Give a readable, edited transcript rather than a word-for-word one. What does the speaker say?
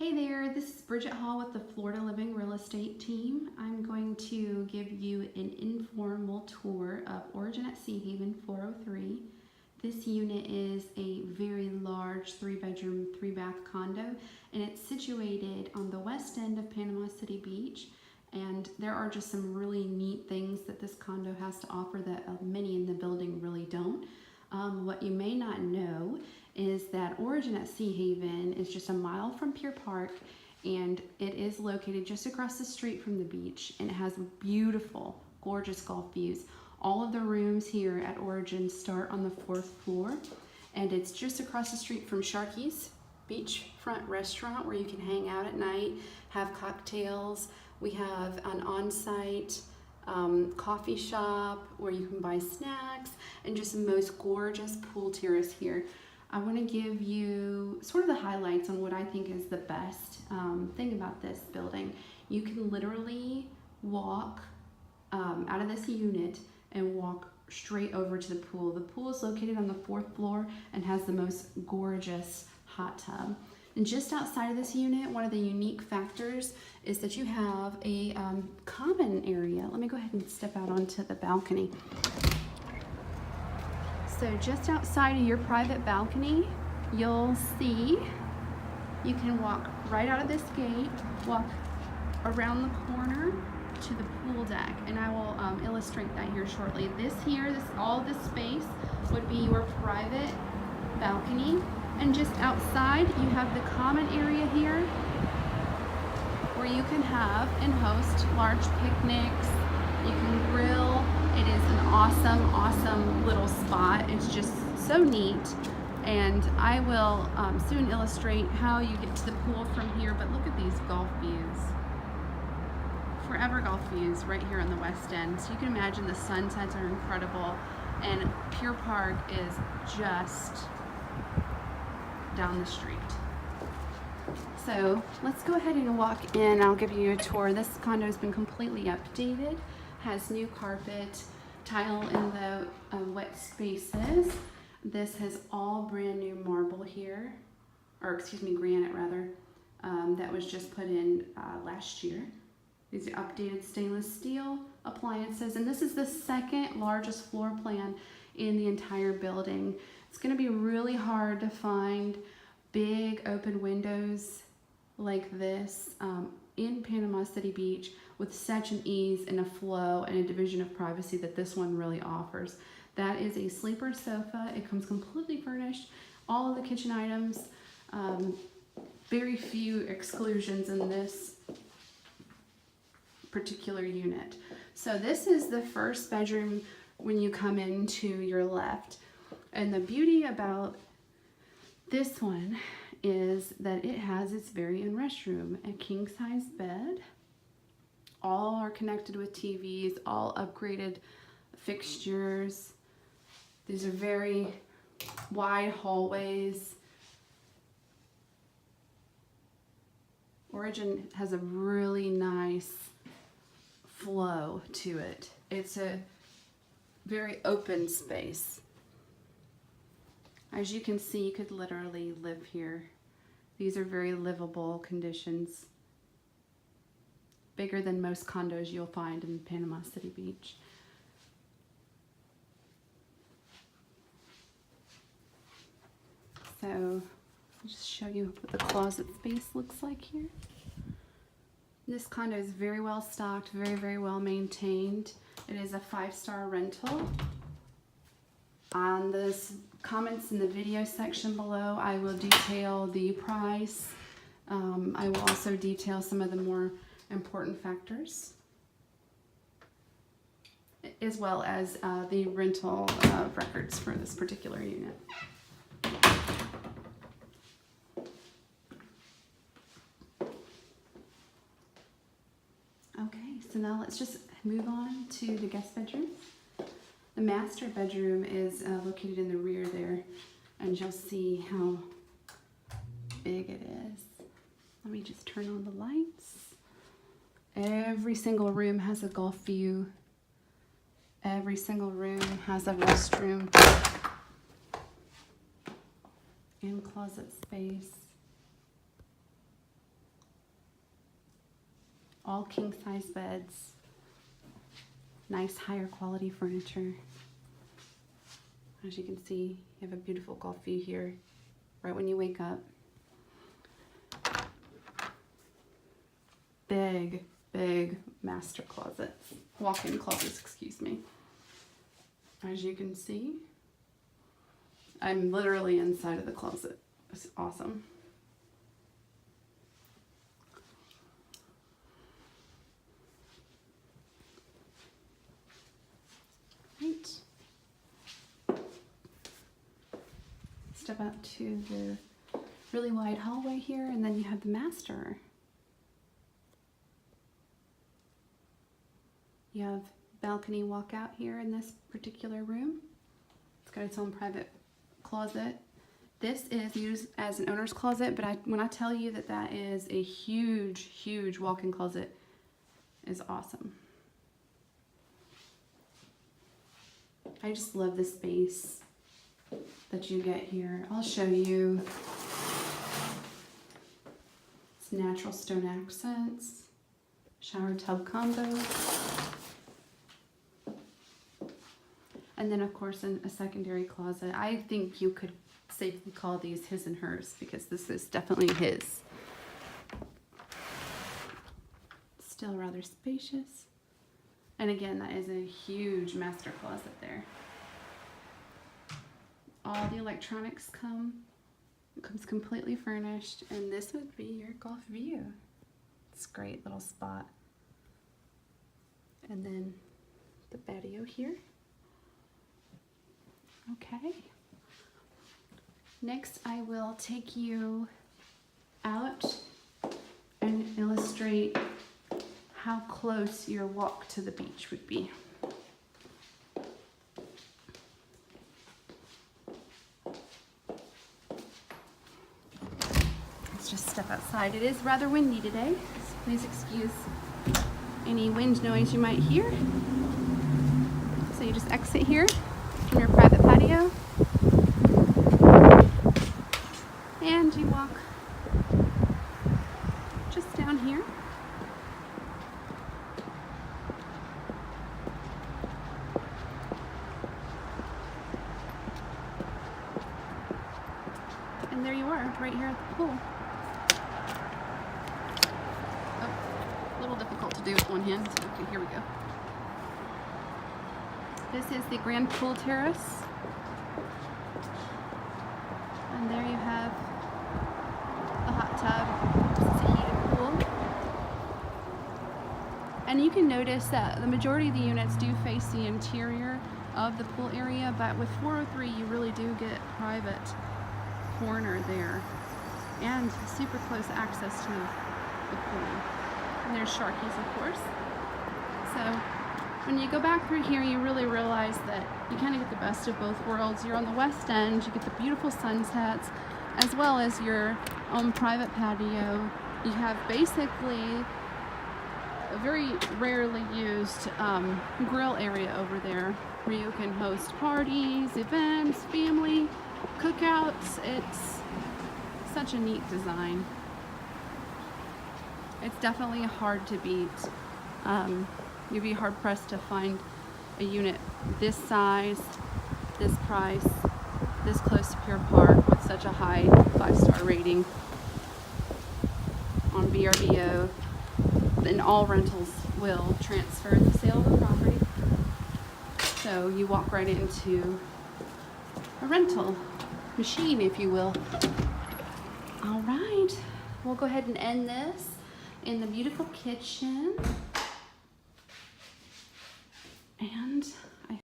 Hey there, this is Bridgett Hall with the Florida Living Real Estate Team. I'm going to give you an informal tour of Origin at Seahaven 403. This unit is a very large 3-bedroom, 3-bath condo, and it's situated on the west end of Panama City Beach. And there are just some really neat things that this condo has to offer that many in the building really don't. What you may not know is that Origin at Seahaven is just a mile from Pier Park, and it is located just across the street from the beach, and it has beautiful, gorgeous golf views. All of the rooms here at Origin start on the 4th floor, and it's just across the street from Sharky's beachfront restaurant where you can hang out at night, have cocktails. We have an on-site coffee shop where you can buy snacks, and just the most gorgeous pool terrace here. I want to give you sort of the highlights on what I think is the best thing about this building. You can literally walk out of this unit and walk straight over to the pool. The pool is located on the 4th floor and has the most gorgeous hot tub. And just outside of this unit, one of the unique factors is that you have a common area. Let me go ahead and step out onto the balcony. So just outside of your private balcony, you'll see you can walk right out of this gate, walk around the corner to the pool deck, and I will illustrate that here shortly. All this space would be your private balcony. And just outside, you have the common area here where you can have and host large picnics. You can grill. It is an awesome little spot. It's just so neat. And I will soon illustrate how you get to the pool from here, but look at these golf views. Forever golf views right here on the west end. So you can imagine the sunsets are incredible, and Pier Park is just down the street. So let's go ahead and walk in. I'll give you a tour. This condo has been completely updated, has new carpet, tile in the wet spaces. This has all brand new marble here, or excuse me, granite rather, that was just put in last year. These are updated stainless steel appliances, and this is the second largest floor plan in the entire building. It's going to be really hard to find big open windows like this in Panama City Beach with such an ease and a flow and a division of privacy that this one really offers. That is a sleeper sofa. It comes completely furnished. All of the kitchen items, very few exclusions in this particular unit. So this is the first bedroom when you come in to your left. And the beauty about this one is that it has its very own restroom, a king-size bed. All are connected with TVs, all upgraded fixtures. These are very wide hallways. Origin has a really nice flow to it. It's a very open space. As you can see, you could literally live here. These are very livable conditions. Bigger than most condos you'll find in Panama City Beach. So, I'll just show you what the closet space looks like here. This condo is very well stocked, very well maintained. It is a 5-star rental. On the comments in the video section below, I will detail the price. I will also detail some of the more important factors, as well as the rental records for this particular unit. Okay, so now let's just move on to the guest bedroom. The master bedroom is located in the rear there, and you'll see how big it is. Let me just turn on the lights. Every single room has a golf view. Every single room has a restroom and closet space. All king size beds. Nice higher quality furniture. As you can see, you have a beautiful golf view here right when you wake up. Big, big master closets. Walk-in closets, excuse me. As you can see, I'm literally inside of the closet. It's awesome. Right. Step out to the really wide hallway here, and then you have the master. You have balcony walkout here in this particular room. It's got its own private closet. This is used as an owner's closet, but when I tell you that that is a huge, huge walk-in closet, is awesome. I just love the space that you get here. I'll show you. It's natural stone accents, shower tub combo. And then of course a secondary closet. I think you could safely call these his and hers because this is definitely his. Still rather spacious. And again, that is a huge master closet there. All the electronics comes completely furnished, and this would be your golf view. It's a great little spot. And then the patio here. Okay. Next, I will take you out and illustrate how close your walk to the beach would be. Let's just step outside. It is rather windy today, so please excuse any wind noise you might hear. So you just exit here from your private patio, and you walk just down here. And there you are, right here at the pool. Oh, a little difficult to do with one hand, so okay, here we go. This is the grand pool terrace. And there you have the hot tub. It's a heated pool. And you can notice that the majority of the units do face the interior of the pool area, but with 403 you really do get private corner there and super close access to the pool. And there's Sharkies, of course. So when you go back through here, you really realize that you kind of get the best of both worlds. You're on the west end, you get the beautiful sunsets, as well as your own private patio. You have basically a very rarely used grill area over there where you can host parties, events, family cookouts. It's such a neat design. It's definitely hard to beat. You'd be hard pressed to find a unit this size, this price, this close to Pier Park with such a high 5-star rating on VRBO. And all rentals will transfer the sale of the property. So you walk right into a rental machine, if you will. All right, we'll go ahead and end this in the beautiful kitchen. And